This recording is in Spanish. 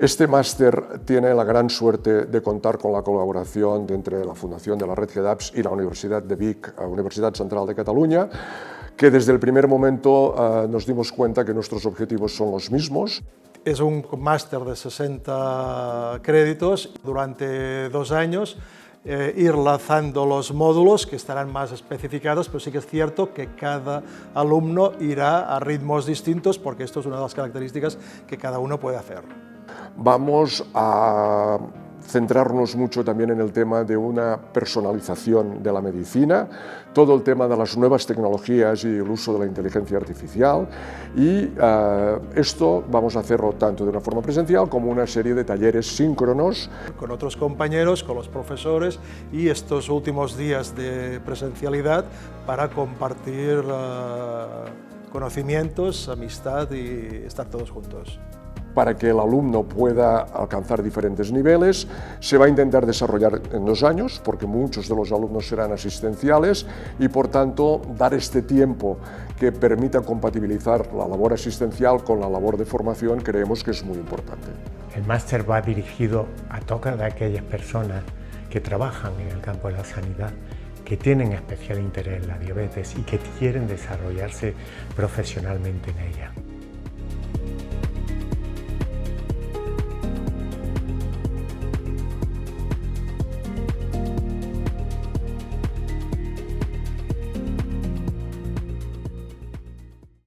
Este máster tiene la gran suerte de contar con la colaboración entre la Fundación de la Red GEDAPS y la Universidad de Vic, Universidad Central de Cataluña, que desde el primer momento nos dimos cuenta que nuestros objetivos son los mismos. Es un máster de 60 créditos durante 2 años, ir lanzando los módulos que estarán más especificados, pero sí que es cierto que cada alumno irá a ritmos distintos porque esto es una de las características que cada uno puede hacer. Vamos a centrarnos mucho también en el tema de una personalización de la medicina, todo el tema de las nuevas tecnologías y el uso de la inteligencia artificial, y esto vamos a hacerlo tanto de una forma presencial como una serie de talleres síncronos. Con otros compañeros, con los profesores y estos últimos días de presencialidad para compartir conocimientos, amistad y estar todos juntos. Para que el alumno pueda alcanzar diferentes niveles, se va a intentar desarrollar en 2 años, porque muchos de los alumnos serán asistenciales y, por tanto, dar este tiempo que permita compatibilizar la labor asistencial con la labor de formación creemos que es muy importante. El máster va dirigido a todas aquellas personas que trabajan en el campo de la sanidad, que tienen especial interés en la diabetes y que quieren desarrollarse profesionalmente en ella.